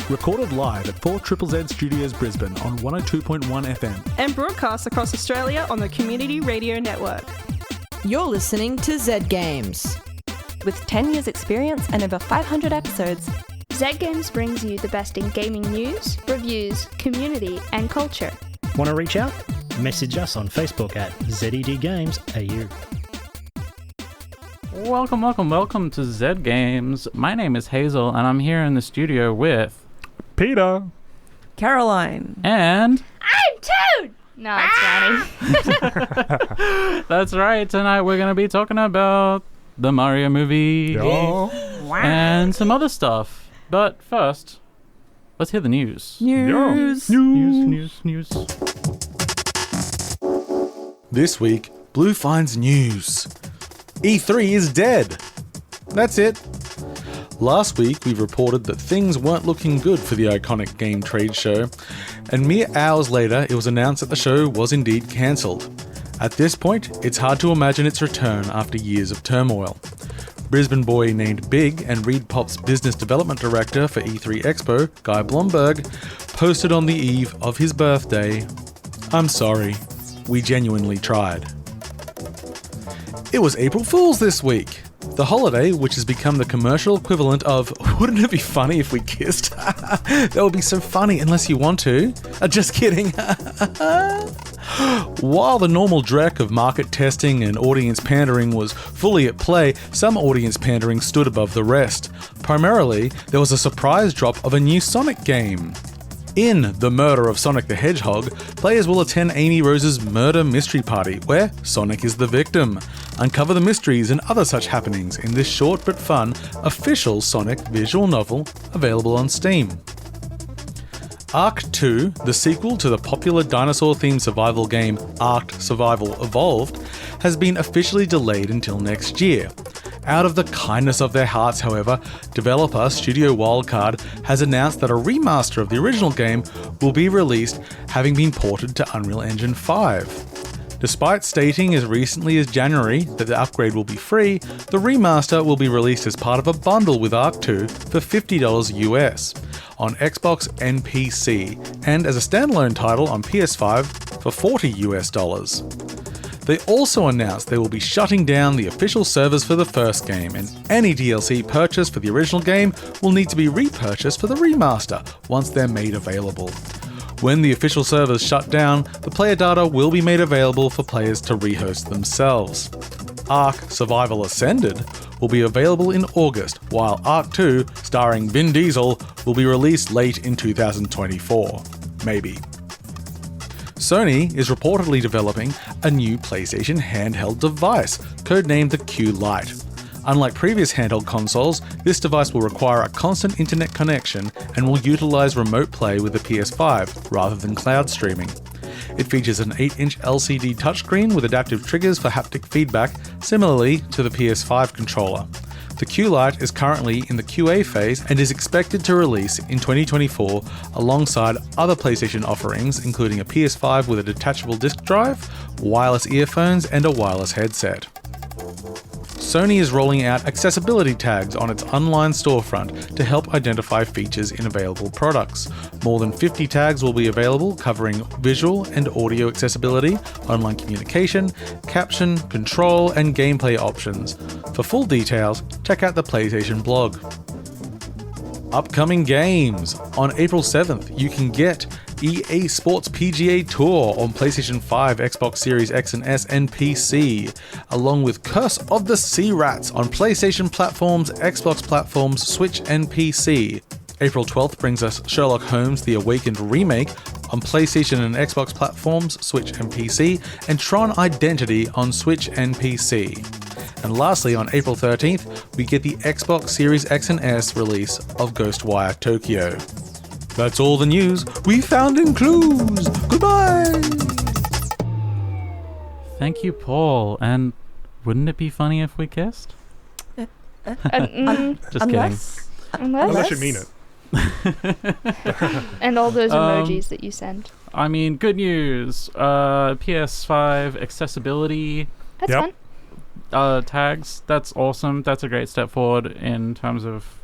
recorded live at 4ZZZ Studios Brisbane on 102.1 FM. And broadcast across Australia on the Community Radio Network. You're listening to Zed Games. With 10 years experience and over 500 episodes, Zed Games brings you the best in gaming news, reviews, community and culture. Want to reach out? Message us on Facebook at ZED Games AU. Welcome to Zed Games. My name is Hazel, and I'm here in the studio with Peter, Caroline, and I'm Toad! No, it's Johnny. that's right. Tonight we're going to be talking about the Mario movie and some other stuff. But first, let's hear the news. News. This week, Blue finds news. E3 is dead. That's it. Last week, we reported that things weren't looking good for the iconic game trade show, and mere hours later, it was announced that the show was indeed cancelled. At this point, it's hard to imagine its return after years of turmoil. Brisbane boy named Big and ReedPop's business development director for E3 Expo, Guy Blomberg, posted on the eve of his birthday, "I'm sorry, we genuinely tried." It was April Fool's this week. The holiday, which has become the commercial equivalent of, wouldn't it be funny if we kissed? That would be so funny unless you want to. Just kidding. While the normal dreck of market testing and audience pandering was fully at play, some audience pandering stood above the rest. Primarily, there was a surprise drop of a new Sonic game. In The Murder of Sonic the Hedgehog, players will attend Amy Rose's murder mystery party, where Sonic is the victim. Uncover the mysteries and other such happenings in this short but fun, official Sonic visual novel available on Steam. Ark 2, the sequel to the popular dinosaur-themed survival game Ark Survival Evolved, has been officially delayed until next year. Out of the kindness of their hearts, however, developer Studio Wildcard has announced that a remaster of the original game will be released, having been ported to Unreal Engine 5. Despite stating as recently as January that the upgrade will be free, the remaster will be released as part of a bundle with Ark 2 for $50 US on Xbox and PC, and as a standalone title on PS5 for $40 US. They also announced they will be shutting down the official servers for the first game, and any DLC purchased for the original game will need to be repurchased for the remaster once they're made available. When the official servers shut down, the player data will be made available for players to rehost themselves. Ark Survival Ascended will be available in August, while Ark 2, starring Vin Diesel, will be released late in 2024. Maybe. Sony is reportedly developing a new PlayStation handheld device, codenamed the Q Lite. Unlike previous handheld consoles, this device will require a constant internet connection and will utilize remote play with the PS5 rather than cloud streaming. It features an 8-inch LCD touchscreen with adaptive triggers for haptic feedback, similarly to the PS5 controller. The Q Lite is currently in the QA phase and is expected to release in 2024 alongside other PlayStation offerings, including a PS5 with a detachable disc drive, wireless earphones, and a wireless headset. Sony is rolling out accessibility tags on its online storefront to help identify features in available products. More than 50 tags will be available covering visual and audio accessibility, online communication, caption, control, and gameplay options. For full details, check out the PlayStation blog. Upcoming games. On April 7th, you can get EA Sports PGA Tour on PlayStation 5, Xbox Series X and S, and PC, along with Curse of the Sea Rats on PlayStation platforms, Xbox platforms, Switch, and PC. April 12th brings us Sherlock Holmes: The Awakened remake on PlayStation and Xbox platforms, Switch, and PC, and Tron Identity on Switch and PC. And lastly, on April 13th, we get the Xbox Series X and S release of Ghostwire Tokyo. That's all the news we found in clues. Goodbye! Thank you, Paul. And wouldn't it be funny if we kissed? Just kidding. Unless you mean it. And all those emojis that you send. I mean, good news. PS5 accessibility That's fun. tags. That's awesome. That's a great step forward in terms of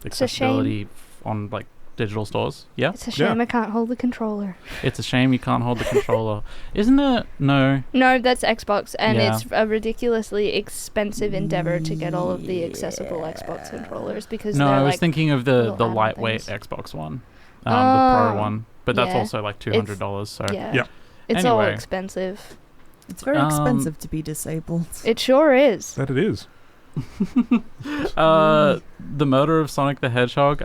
accessibility on like digital stores. Yeah, It's a shame I can't hold the controller. it's a shame you can't hold the controller. Isn't it? No. No, that's Xbox, and Yeah. it's a ridiculously expensive endeavor to get all of the accessible Xbox controllers because No, they're I was like thinking of the little lightweight things. Xbox one, the Pro one, but that's yeah. also like $200. So yeah, Yep. it's all Anyway. expensive. It's very expensive to be disabled. It sure is. That it is. the murder of Sonic the Hedgehog.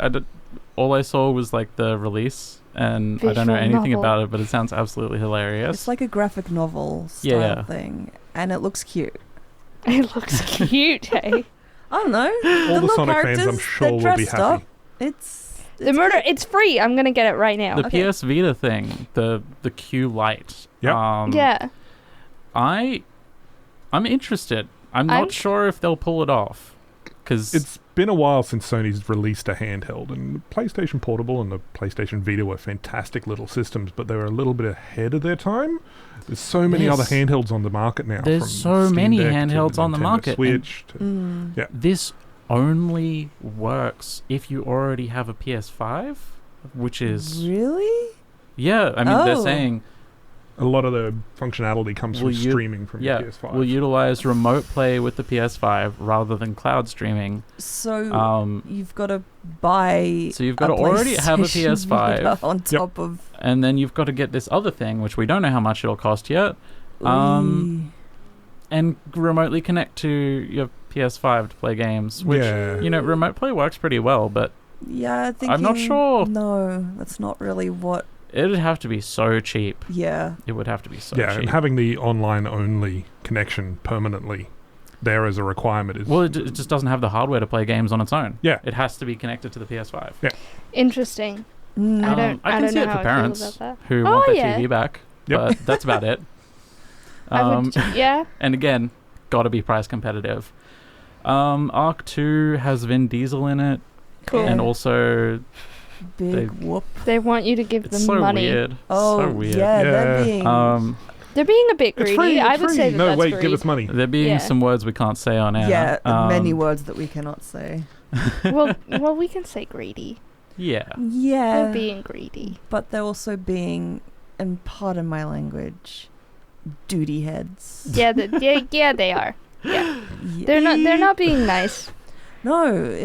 All I saw was like the release, and I don't know Visual anything novel. about it, but it sounds absolutely hilarious. It's like a graphic novel style Yeah. thing, and it looks cute. It looks cute, hey. I don't know. All the little Sonic fans, I'm characters, sure, they're will be dressed happy. up. It's The murder, it's free. I'm gonna get it right now. the Okay. PS Vita thing, the Q Lite. Yep. Yeah. I'm interested. I'm not sure if they'll pull it off, because It's been a while since Sony's released a handheld, and the PlayStation Portable and the PlayStation Vita were fantastic little systems, but they were a little bit ahead of their time. There's so many There's- other handhelds on the market now. there's from so Steam many Deck to handhelds the on the Nintendo market, Switch to, yeah. this only works if you already have a PS5, which is really. yeah. I mean, they're Oh. saying A lot of the functionality comes from streaming from your PS5. will utilize remote play with the PS5 rather than cloud streaming. So you've got to buy. So you've got to already have a PlayStation PS5 Vita on top of. and then you've got to get this other thing, which we don't know how much it'll cost yet, and remotely connect to your PS5 to play games. Which remote play works pretty well, but yeah, I'm not sure. No, that's not really what. It'd have to be so cheap. Yeah. It would have to be so yeah, cheap. and having the online-only connection permanently there as a requirement is... Well, it just doesn't have the hardware to play games on its own. Yeah. It has to be connected to the PS5. Yeah. Interesting. I can don't see know it how for I parents feel about that. who Oh, want their yeah. TV back, Yep. but that's about it. Yeah. And again, got to be price competitive. Arc 2 has Vin Diesel in it. Cool. And also... Big whoop. They want you to give It's them so money. weird. Oh, so weird. yeah, they're being. They're being a bit It's greedy. free, I it's would free. say that No, that's wait, greed. give us money. There being some words we can't say on air. Yeah, many words that we cannot say. well, we can say greedy. Yeah. Yeah. They're being greedy. But they're also being, and pardon my language, duty heads. Yeah, they are. Yeah. They're not being nice. No,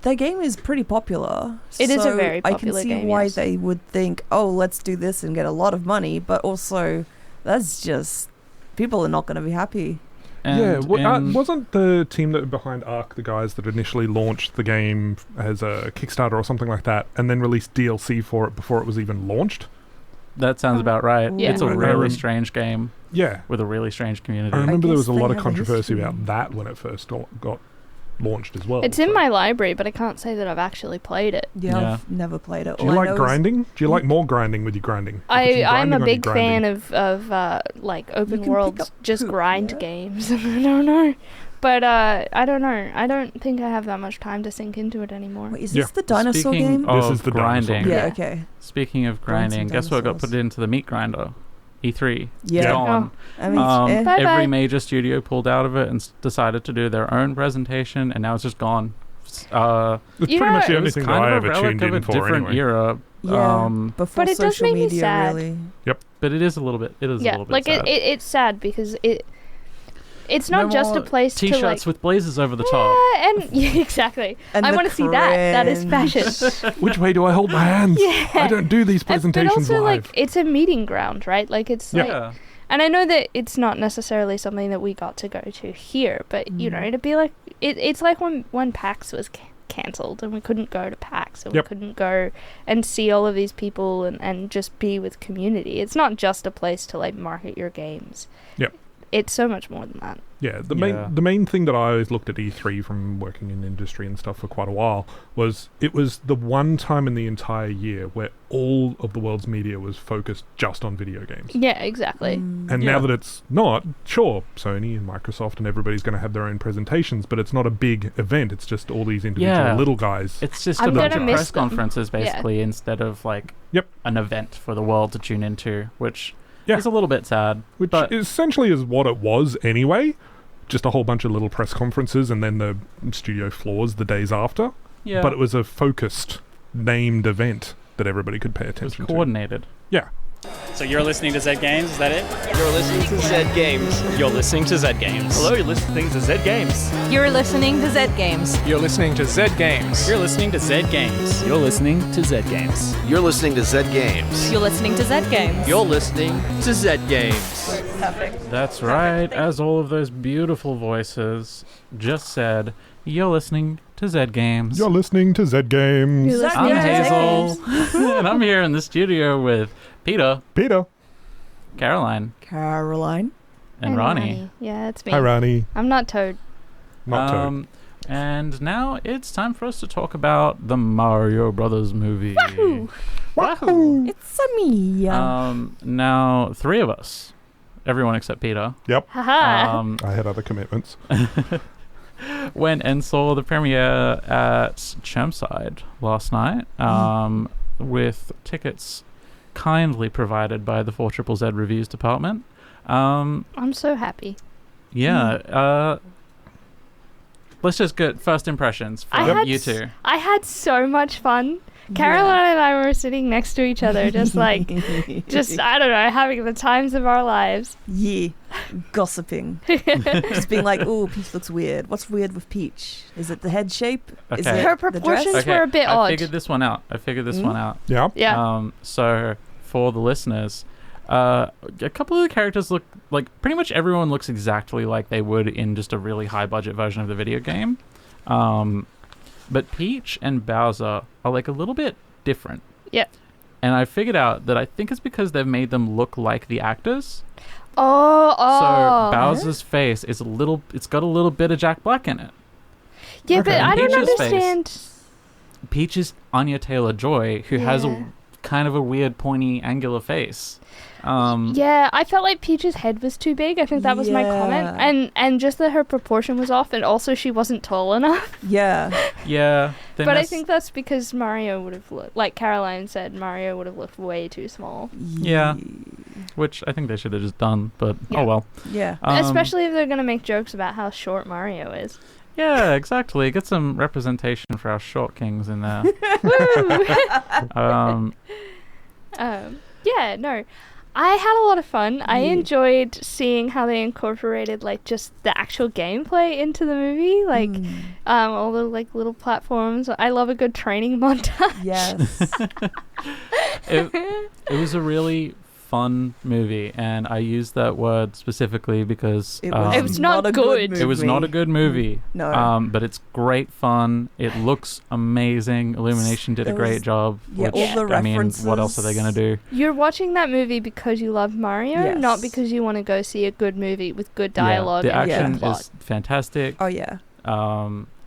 their game is pretty popular. It is a so very popular I can see game, why yes. they would think, oh, let's do this and get a lot of money, but also that's just people are not going to be happy. Wasn't the team that were behind Ark the guys that initially launched the game as a Kickstarter or something like that, and then released DLC for it before it was even launched? That sounds about right. Yeah. It's a Right. really strange game. Yeah. With a really strange community. I remember there was a guess lot they of have a controversy history. about that when it first got launched as well. It's in my library, but I can't say that I've actually played it. Yeah, I've never played it. Do you like grinding? Do you like more grinding with your grinding? I'm a big fan of like open world, just grind games. I don't know. But I don't know. I don't think I have that much time to sink into it anymore. Wait, is this the dinosaur Speaking game? of This is the grinding. dinosaur Yeah, game. okay. Speaking of Grind some grinding, guess what got dinosaurs. put into the meat grinder? E3. Yeah. It's gone. I mean, Bye-bye. Every major studio pulled out of it and decided to do their own presentation, and now it's just gone. It's You pretty know, much the It only was thing that kind I of a ever relic tuned of a in for different anyway. era. yeah, before But it does social make me media, sad. really. But it is a little bit. It is a Yeah, little bit like sad. it's sad because it's not just a place to T-shirts like. with blazers over the top. Yeah, and yeah, exactly. And I the want to see that. That is cringe. fashion. Which way do I hold my hands? Yeah. I don't do these presentations but also, live. like, it's a meeting ground, right? Like, it's like, Yeah. and I know that it's not necessarily something that we got to go to here, but you know, it'd be like it's like when PAX was cancelled and we couldn't go to PAX and Yep. we couldn't go and see all of these people and just be with community. It's not just a place to like market your games. Yep. It's so much more than that. Yeah, the main thing that I always looked at E3 from working in industry and stuff for quite a while was it was the one time in the entire year where all of the world's media was focused just on video games. Yeah, exactly. And now that it's not, sure, Sony and Microsoft and everybody's going to have their own presentations, but it's not a big event. It's just all these individual little guys. It's just I'm a bunch gonna of miss press them. conferences, Yeah. basically, instead of like an event for the world to tune into, which is a little bit sad. Which but essentially is what it was anyway. Just a whole bunch of little press conferences and then the studio floors the days after. Yeah. But it was a focused named event that everybody could pay It was attention to. coordinated. Yeah. So you're listening to Zed Games, is that it? You're listening to Zed Games. You're listening to Zed Games. Hello, you're listening to Zed Games. You're listening to Zed Games. You're listening to Zed Games. You're listening to Zed Games. You're listening to Zed Games. You're listening to Zed Games. You're listening to Zed Games. You're listening to Zed Games. That's right. As all of those beautiful voices just said, you're listening to Zed Games. You're listening to Zed Games. I'm Hazel, and I'm here in the studio with Peter, Caroline, and Ronnie. Yeah, it's me. Hi, Ronnie. I'm not Toad. Not Toad. And now it's time for us to talk about the Mario Brothers movie. Wahoo! Wahoo! It's a me. Now, 3 of us, everyone except Peter, Yep. Haha. I had other commitments. went and saw the premiere at Chermside last night with tickets kindly provided by the 4ZZZ Reviews department. I'm so happy. Yeah. Let's just get first impressions from you two. I had so much fun. Caroline and I were sitting next to each other, just I don't know, having the times of our lives. Yeah, gossiping. Just being like, ooh, Peach looks weird. What's weird with Peach? Is it the head shape? Is Okay. it Her the proportions dress? were a bit I odd. figured this one out. Yeah. Yeah. So for the listeners, a couple of the characters look like pretty much everyone looks exactly like they would in just a really high budget version of the video game. But Peach and Bowser are like a little bit different. Yeah. And I figured out that I think it's because they've made them look like the actors. Oh. So Bowser's face is it's got a little bit of Jack Black in it. Yeah, Okay. but I don't Peach's understand. Peach is Anya Taylor-Joy, who has a kind of a weird, pointy, angular face. Yeah, I felt like Peach's head was too big. I think that was my comment. And just that her proportion was off, and also she wasn't tall enough. Yeah. Yeah. But I think that's because Mario would have looked, like Caroline said, Mario would have looked way too small. Yeah. Which I think they should have just done, but oh well. Yeah. Especially if they're going to make jokes about how short Mario is. Yeah, exactly. Get some representation for our short kings in there. Yeah, no. I had a lot of fun. I enjoyed seeing how they incorporated like just the actual gameplay into the movie, like all the like little platforms. I love a good training montage. Yes. It was a really fun movie, and I use that word specifically because It was not a good It was not a good movie. No. But it's great fun. It looks amazing. Illumination did a great job. Yeah, which, all the references. what else are they going to do? You're watching that movie because you love Mario, not because you want to go see a good movie with good dialogue. The and action good plot. is fantastic. Oh yeah.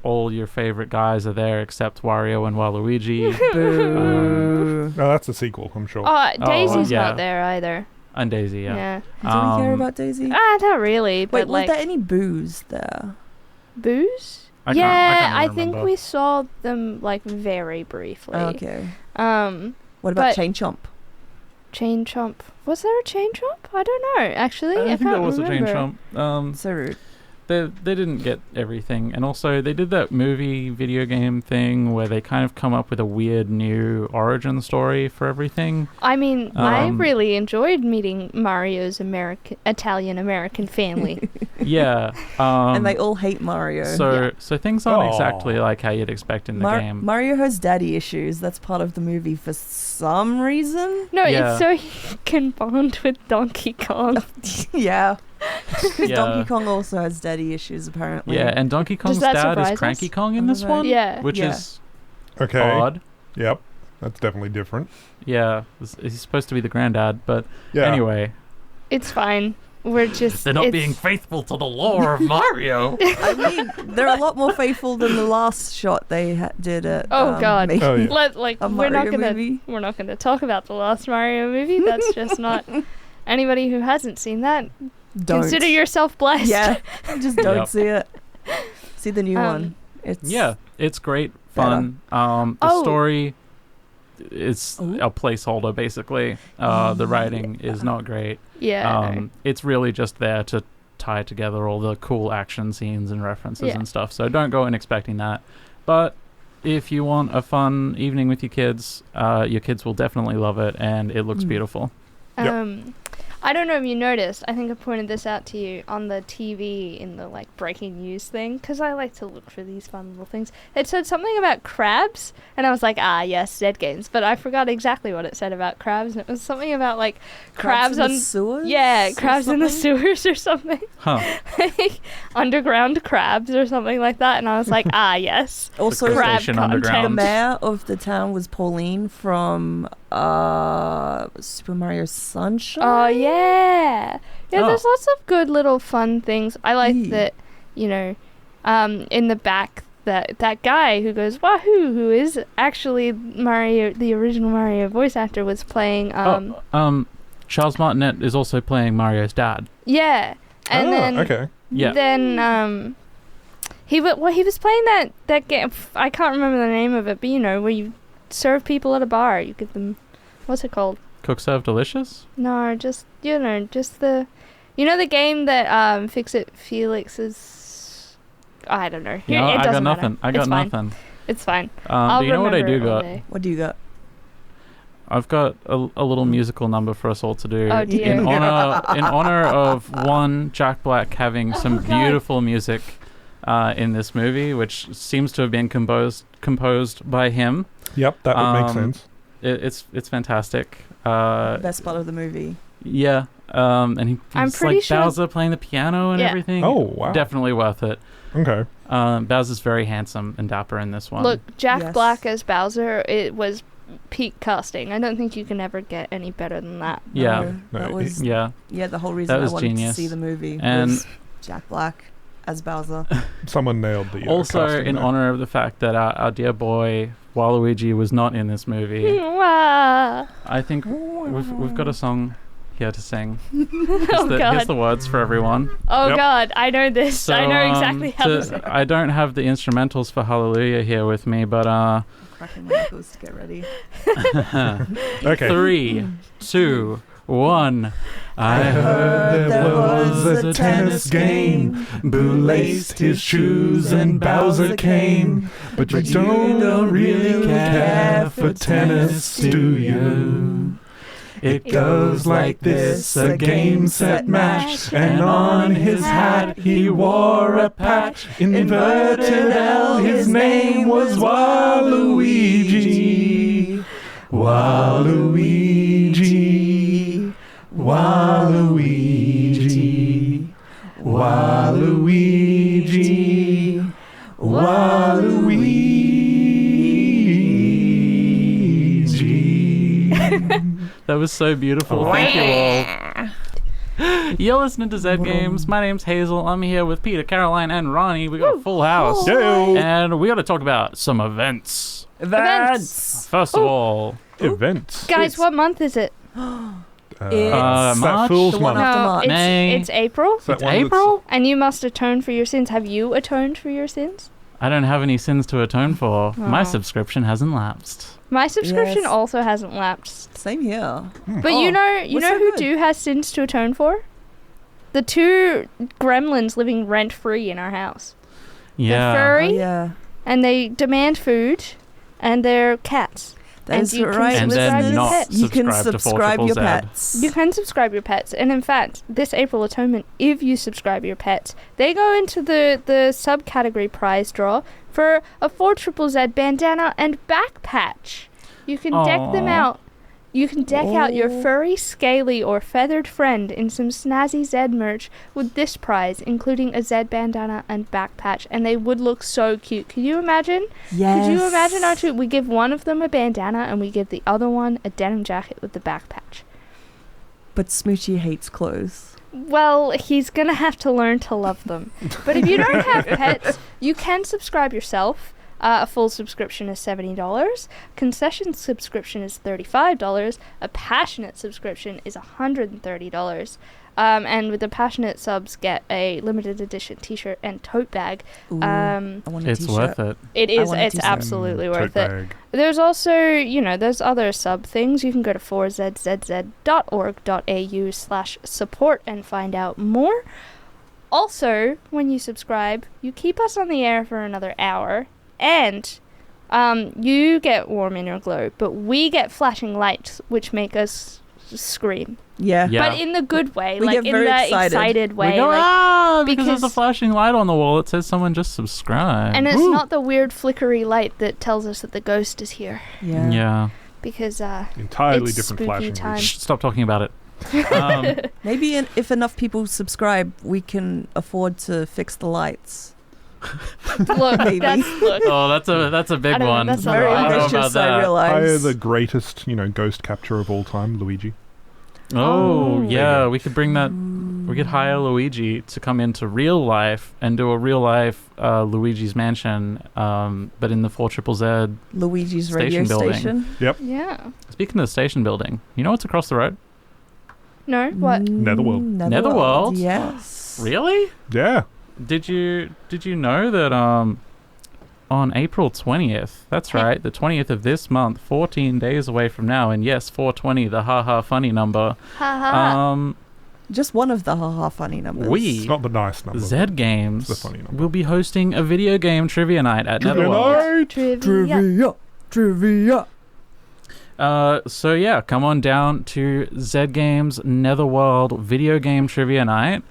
All your favorite guys are there except Wario and Waluigi. Boo. No, that's a sequel, I'm sure. Daisy's not there either. And Daisy, yeah. Do we care about Daisy? Not really. But Wait, like, was there any booze there? Booze? I can't think remember. we saw them like very briefly. Okay. What about Chain Chomp? Chain Chomp. Was there a Chain Chomp? I don't know. Actually, I think can't there was remember. a Chain Chomp. So rude. They didn't get everything, and also they did that movie video game thing where they kind of come up with a weird new origin story for everything. I mean, I really enjoyed meeting Mario's Italian American family. Yeah, and they all hate Mario. So things aren't exactly like how you'd expect in the game. Mario has daddy issues. That's part of the movie for some reason. No, it's so he can bond with Donkey Kong. Yeah. Because Donkey Kong also has daddy issues, apparently. Yeah, and Donkey Kong's dad is Cranky Kong in this one. Yeah. Which is okay. Odd. Yep. That's definitely different. Yeah. He's supposed to be the granddad, but anyway. It's fine. We're just... They're not being faithful to the lore of Mario. I mean, they're a lot more faithful than the last shot they did at... God. We're We're not gonna talk about the last Mario movie. That's just not... Anybody who hasn't seen that, consider yourself blessed. Yeah, just don't see it. See the new one. It's great fun. The story is a placeholder, basically. The writing is not great. Yeah. It's really just there to tie together all the cool action scenes and references and stuff. So don't go in expecting that. But if you want a fun evening with your kids will definitely love it, and it looks beautiful. I don't know if you noticed, I think I pointed this out to you on the TV in the like breaking news thing, because I like to look for these fun little things. It said something about crabs, and I was like, yes, Zed Games, but I forgot exactly what it said about crabs, and it was something about like crabs in the sewers? Yeah, crabs in the sewers or something. Huh. Like underground crabs or something like that, and I was like, yes. Also, crab Station content. Underground. the mayor of the town was Pauline from Super Mario Sunshine. Oh, yeah. There's lots of good little fun things. I like that, in the back, that guy who goes, Wahoo, who is actually Mario, the original Mario voice actor, was playing... Charles Martinet is also playing Mario's dad. Yeah. And then... Okay. Yeah. Then, he was playing that game, I can't remember the name of it, but where you serve people at a bar, you give them... What's it called? Cook Serve Delicious? No, just the... the game that Fix-It Felix is... I don't know. No, it I got doesn't nothing. matter. I got It's fine. nothing. It's fine. Do you know what I do got? What do you got? I've got a little musical number for us all to do. Oh, dear. In honor of one, Jack Black having some beautiful music in this movie, which seems to have been composed by him. Yep, that would make sense. It's fantastic. Best part of the movie. Yeah. And I'm he's pretty like sure- Bowser playing the piano and everything. Oh, wow. Definitely worth it. Okay. Bowser's very handsome and dapper in this one. Look, Jack Yes. Black as Bowser, it was peak casting. I don't think you can ever get any better than that. Yeah. No, that was Yeah. the whole reason I was wanted genius. to see the movie And- was Jack Black as Bowser. Someone nailed the Also, casting in there. honor of the fact that our dear boy Waluigi was not in this movie, Wow. I think we've got a song here to sing. Oh, God. Here's the words for everyone. Oh, Yep. God. I know this. So, I know exactly how to sing. I don't have the instrumentals for Hallelujah here with me, but Cracking my knuckles to get ready. Okay. 3, 2, 1. I heard there was a tennis game. Boo laced his shoes and Bowser came. But you don't really care for tennis, do you? It goes like this, a game, set, match, and on his hat he wore a patch. Inverted L, his name was Waluigi. Waluigi. Waluigi. Waluigi. Waluigi. That was so beautiful. Thank you all. You're listening to Zed Games. My name's Hazel. I'm here with Peter, Caroline, and Ronnie. We got a full house. Yo. And we got to talk about some events. Events. First of all, Events. Guys, what month is it? It's March? Fool's the one Month. after March. May. It's April. That It's one that's- April? And you must atone for your sins. Have you atoned for your sins? I don't have any sins to atone for. My Oh. subscription hasn't lapsed. My subscription Yes. also hasn't lapsed. Same here. But you know what's so who good? do has sins to atone for? The 2 gremlins living rent free in our house. Yeah. They're furry, Oh, yeah. and they demand food, and they're cats. That And is you can right. And subscribe then your not pets. You can subscribe to subscribe 4 your Z. pets. You can subscribe your pets, and in fact, this April Atonement, if you subscribe your pets, they go into the subcategory prize draw for a 4ZZZ bandana and back patch. You can deck them Aw. out. You can deck out your Oh. furry, scaly, or feathered friend in some snazzy Zed merch with this prize, including a Zed bandana and back patch, and they would look so cute. Can you imagine? Yes. Could you imagine our 2? We give one of them a bandana, and we give the other one a denim jacket with the back patch. But Smoochie hates clothes. Well, he's going to have to learn to love them. But if you don't have pets, you can subscribe yourself. A full subscription is $70. Concession subscription is $35. A passionate subscription is $130. And with the passionate subs, get a limited edition T-shirt and tote bag. Ooh, I want a It's t-shirt. worth it. It I is. want a It's t-shirt. absolutely worth Tote it. bag. There's also, there's other sub things. You can go to 4zzz.org.au/support and find out more. Also, when you subscribe, you keep us on the air for another hour, and You get warm inner glow, but we get flashing lights, which make us scream. Yeah. But in the good way, We like get in very the excited. way. We go, like, because there's a flashing light on the wall. It says someone just subscribed. and it's not the weird flickery light that tells us that the ghost is here. Yeah. Yeah. Because entirely it's different spooky flashing time. Shh, stop talking about it. Maybe if enough people subscribe, we can afford to fix the lights. Look, Maybe. Oh, that's a big I don't know, one. that's Very I don't know about ambitious, I that. realize. Hire the greatest, ghost capture of all time, Luigi. Oh, Oh. yeah, we could bring that. We could hire Luigi to come into real life and do a real life Luigi's Mansion, but in the 4ZZZ Luigi's station radio building. station. Yep. Yeah. Speaking of the station building, you know what's across the road? No? What? Netherworld. Netherworld? Yes. Really? Yeah. Did you know that on April 20th, that's right, the 20th of this month, 14 days away from now, and yes, 420, the haha funny number. Ha Just one of the haha funny numbers. It's not the nice number. Zed Games It's the funny number. will be hosting a video game trivia night at Netherworld. Trivia. So yeah, come on down to Zed Games Netherworld Video Game Trivia Night,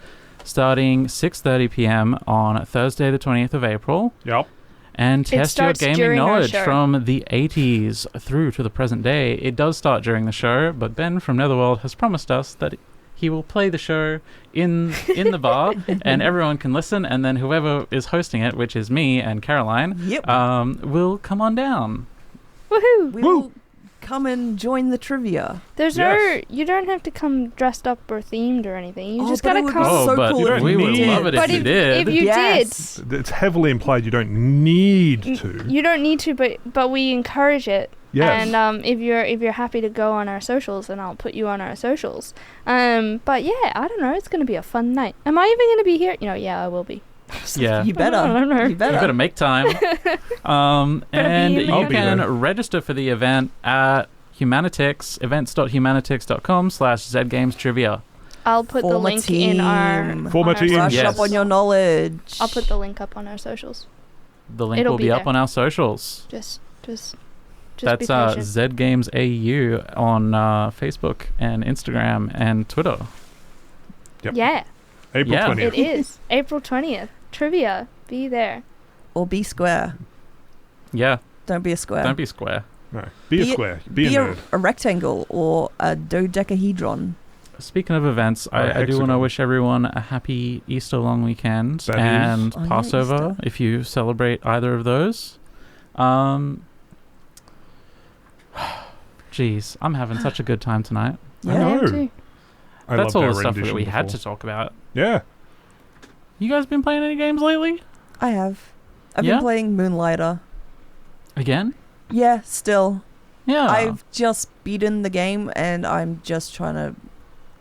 starting 6:30 p.m. on Thursday, the 20th of April. Yep. And test your starts gaming during our knowledge show. from the 80s through to the present day. It does start during the show, but Ben from Netherworld has promised us that he will play the show in the bar, and everyone can listen, and then whoever is hosting it, which is me and Caroline, will come on down. Woohoo! We will come and join the trivia. There's Yes. you don't have to come dressed up or themed or anything. You Oh, just but it gotta would be come. Oh, so but cool if we you would did. love it But if you did. if you Yes. It's heavily implied you don't need to. you don't need to, but we encourage it. Yes. And if you're happy to go on our socials, then I'll put you on our socials. But yeah, I don't know. It's gonna be a fun night. Am I even gonna be here? Yeah, I will be. Yeah. You better. I don't know. You better. You better make time. And be in the you I'll be can there. register for the event at events.humanitix.com/zgamestrivia. I'll put the Form a link in our team. Form a on our team. Brush Yes. up on your knowledge. I'll put the link up on our socials. The link It'll will be be up there. on our socials. Just That's be patient. Zed Games AU on Facebook and Instagram and Twitter. Yep. Yeah, April Yeah. 20th. it is April 20th. Trivia, be there. Or be square. Yeah, Don't be a square. don't be square. No. Be a square. Be a nerd. a rectangle or a dodecahedron. Speaking of events, I do want to hexagon. wish everyone a happy Easter long weekend That and is. Oh, yeah, Passover Easter. if you celebrate either of those. Geez, I'm having such a good time tonight. I Yeah. know. too. I That's loved all our the stuff that rendition we had to before. talk about. Yeah. You guys been playing any games lately? I have. I've Yeah? been playing Moonlighter. Again? Yeah, still. Yeah. I've just beaten the game and I'm just trying to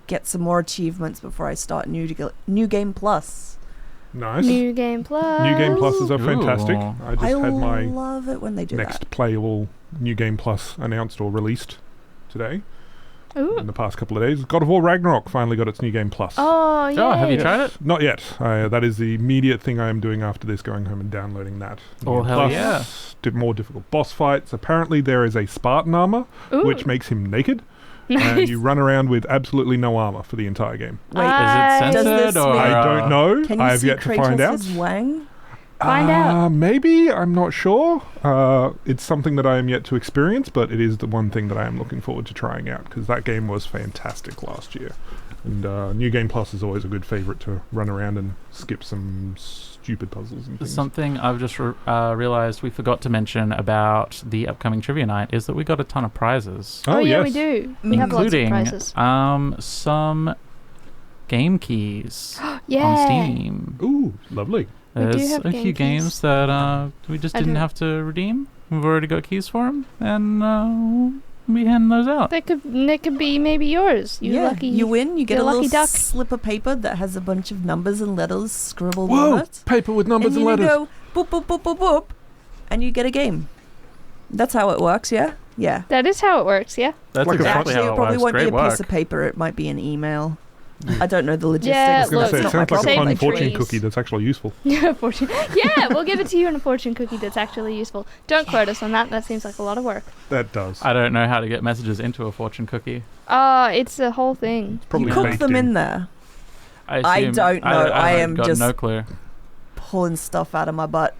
get some more achievements before I start New Game Plus. Nice. New Game Plus. New Game Pluses are fantastic. Ooh. I just I had my love it when they do next that. playable New Game Plus announced or released today Ooh. in the past couple of days. God of War Ragnarok finally got its New Game Plus. Oh yeah. Oh, have you tried it? Not yet. That is the immediate thing I am doing after this, going home and downloading that. New Oh, Game hell Plus. yeah. Did more difficult boss fights. Apparently there is a Spartan armor, Ooh. which makes him naked. Nice. And you run around with absolutely no armor for the entire game. Wait, Is it Does censored this or? mean- I don't know. Can you I have see yet to find out. Kratos' wang? Find out. Maybe, I'm not sure. It's something that I am yet to experience, but it is the one thing that I am looking forward to trying out, because that game was fantastic last year. And New Game Plus is always a good favourite to run around and skip some stupid puzzles and things. Something I've just realized we forgot to mention about the upcoming trivia night is that we got a ton of prizes. Oh yeah, yes. we do. We have lots of including prizes. some game keys Yeah. on Steam. Ooh, lovely. We do There's have a game few keys. games that we just I didn't do. have to redeem. We've already got keys for them, and we'll be handing those out. That could be maybe yours. You yeah, lucky. you win. You get you're a little lucky duck. slip of paper that has a bunch of numbers and letters scribbled Whoa! on it. Paper with numbers and and you letters. go boop boop boop boop boop, and you get a game. That's how it works. Yeah, yeah. That is how it works. Yeah. That's Like a exactly Actually, how it it probably works. won't Great be a work. piece of paper. It might be an email. I don't know the logistics. Yeah, I was going to say, it It's not sounds like my a problem. fun fortune trees. cookie that's actually useful. Yeah, fortune. Yeah, we'll give it to you in a fortune cookie that's actually useful. Don't quote us on that. That seems like a lot of work. That does. I don't know how to get messages into a fortune cookie. It's a whole thing. Probably You cook baked them in there. I don't know. I am got just- no clue. Pulling stuff out of my butt.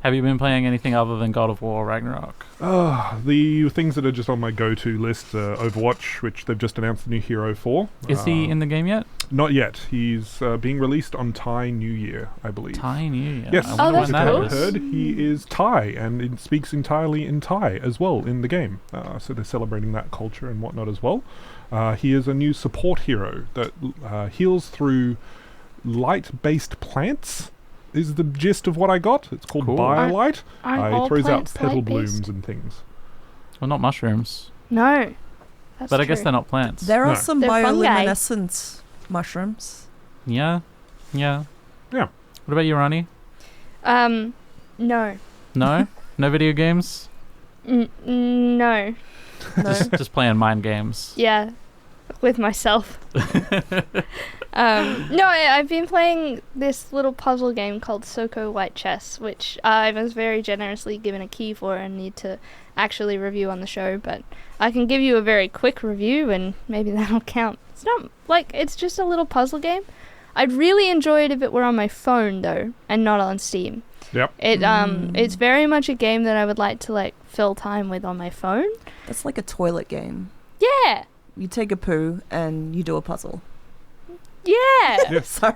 Have you been playing anything other than God of War Ragnarok? The things that are just on my go-to list, Overwatch, which they've just announced the new hero for. Is he in the game yet? Not yet. He's being released on Thai New Year, I believe. Thai New Year. Yes, I wonder that's when that cool. is. I've heard he is Thai and it speaks entirely in Thai as well in the game. So they're celebrating that culture and whatnot as well. He is a new support hero that heals through light-based plants. Is the gist of what I got. It's called Cool. Biolight. Aren't He all throws out plants petal light-based? blooms and things. Well, not mushrooms. No. That's But I guess true. they're not plants. There are No. some They're fungi. bioluminescent mushrooms. Yeah. Yeah. What about you, Ronnie? No. No? No video games? No. No. Just playing mind games. Yeah. With myself. No, I've been playing this little puzzle game called Soko White Chess, which I was very generously given a key for and need to actually review on the show, but I can give you a very quick review and maybe that'll count. It's not it's just a little puzzle game. I'd really enjoy it if it were on my phone though, and not on Steam. Yep. It's very much a game that I would like to fill time with on my phone. That's like a toilet game. Yeah. You take a poo and you do a puzzle. Yeah. Sorry.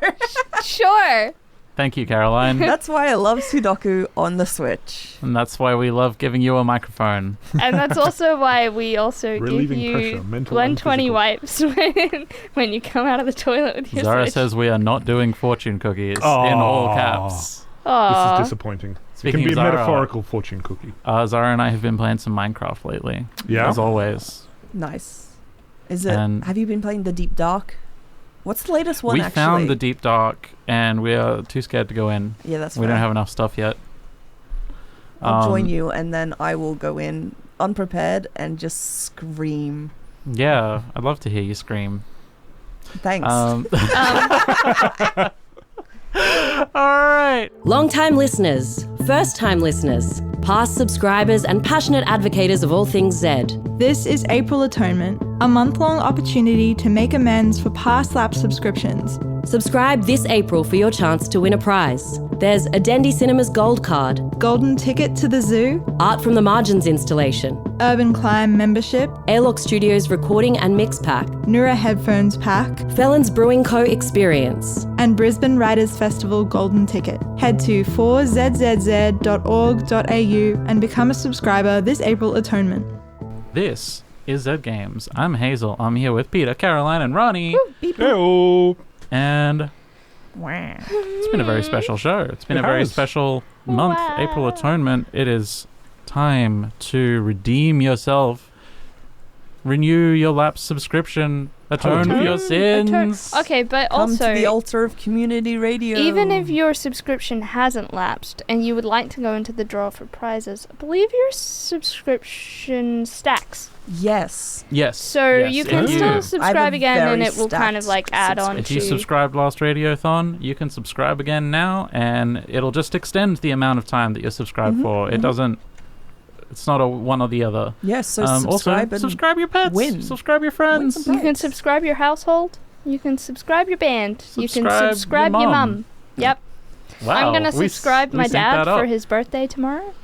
Sure. Thank you, Caroline. That's why I love Sudoku on the Switch. And that's why we love giving you a microphone. And that's also why we also give Relieving you pressure, mental and 120 physical. wipes when you come out of the toilet with your Zara Switch. says we are not doing fortune cookies in Aw. all caps. This Aw. is disappointing. Speaking it can be of a Zara, metaphorical fortune cookie. Zara and I have been playing some Minecraft lately. Yeah? As always. Nice. Is it? And- Have you been playing the Deep Dark? What's the latest one? We actually? found the Deep Dark and we are too scared to go in. Yeah, that's We fair. don't have enough stuff yet. I'll join you, and then I will go in unprepared and just scream. Yeah, I'd love to hear you scream. Thanks. Alright. Long-time listeners, first-time listeners, past subscribers and passionate advocates of all things Zed. This is April Atonement, a month-long opportunity to make amends for past lapsed subscriptions. Subscribe this April for your chance to win a prize. There's a Dendy Cinemas Gold Card, Golden Ticket to the Zoo, Art from the Margins installation, Urban Climb membership, Airlock Studios recording and mix pack, Nura Headphones pack, Felons Brewing Co. experience, and Brisbane Writers Festival Golden Ticket. Head to 4zzz.org.au and become a subscriber this April Atonement. This is Zed Games. I'm Hazel. I'm here with Peter, Caroline, and Ronnie. Hello. And it's been a very special show. It's been It a very has. special month, April Atonement. It is time to redeem yourself, renew your lapsed subscription, atone for your sins. Okay, but Come also to the altar of community radio. even if your subscription hasn't lapsed and you would like to go into the draw for prizes, I believe your subscription stacks. Yes. Yes. So yes. you can If still subscribe again and very it will kind of stacked add on If to... you subscribed last Radiothon, you can subscribe again now, and it'll just extend the amount of time that you're subscribed for. It doesn't. It's not a one or the other. Yes, so also, subscribe and subscribe your pets. win. Subscribe your friends. You can subscribe your household. You can subscribe your band. You can subscribe your mum. Yep. Wow. I'm going to we subscribe we my synced dad that up. for his birthday tomorrow.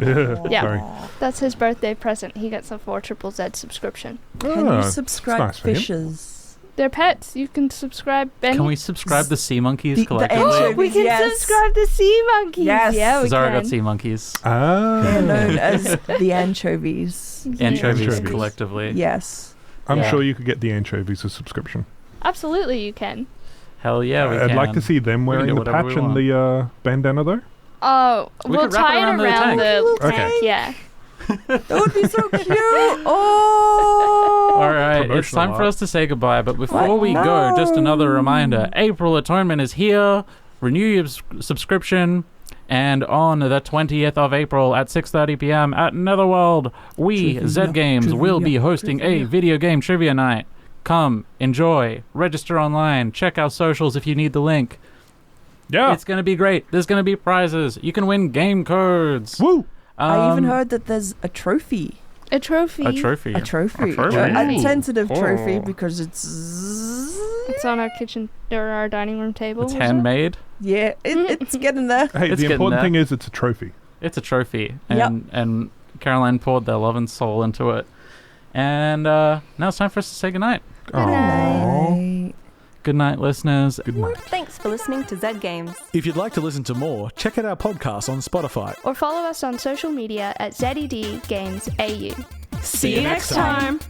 Yeah. Sorry. That's his birthday present. He gets a 4ZZZ subscription. Can Ah, you it's subscribe nice for him. fishes? They're pets. You can subscribe. Can we subscribe the sea monkeys the collectively? anchovies, We can yes. subscribe the sea monkeys. Yes. Yeah, we Zara can. got sea monkeys. They're known as the anchovies. Anchovies Anchovies. collectively. Yes. I'm Yeah. sure you could get the anchovies as subscription. Absolutely, you can. Hell yeah, we I'd can. like to see them We can wearing do the whatever patch we and want. the bandana though. Oh, We we'll could wrap it tie it around around the the tank. tank. Okay. Yeah. That would be so cute. Oh. All right, it's Promotional time for art. us to say goodbye. But before What? we go, just another reminder: April Atonement is here. Renew your subscription, and on the 20th of April at 6:30 p.m. at Netherworld, we Trivia, Zed Games will be trivia, hosting a trivia. video game trivia night. Come, enjoy, register online, check our socials if you need the link. Yeah. It's going to be great. There's going to be prizes. You can win game codes. Woo! I even heard that there's a trophy. A trophy. A trophy. A trophy. A trophy. A tentative trophy Oh. because it's on our kitchen or our dining room table. It's was it? handmade. Yeah, it's getting there. Hey, It's the getting important there. thing is it's a trophy. It's a trophy. Yep. And Caroline poured their love and soul into it. And now it's time for us to say goodnight. Night. Good night, listeners. Good night. Thanks for listening to Zed Games. If you'd like to listen to more, check out our podcast on Spotify. Or follow us on social media at ZED Games AU. See you next time.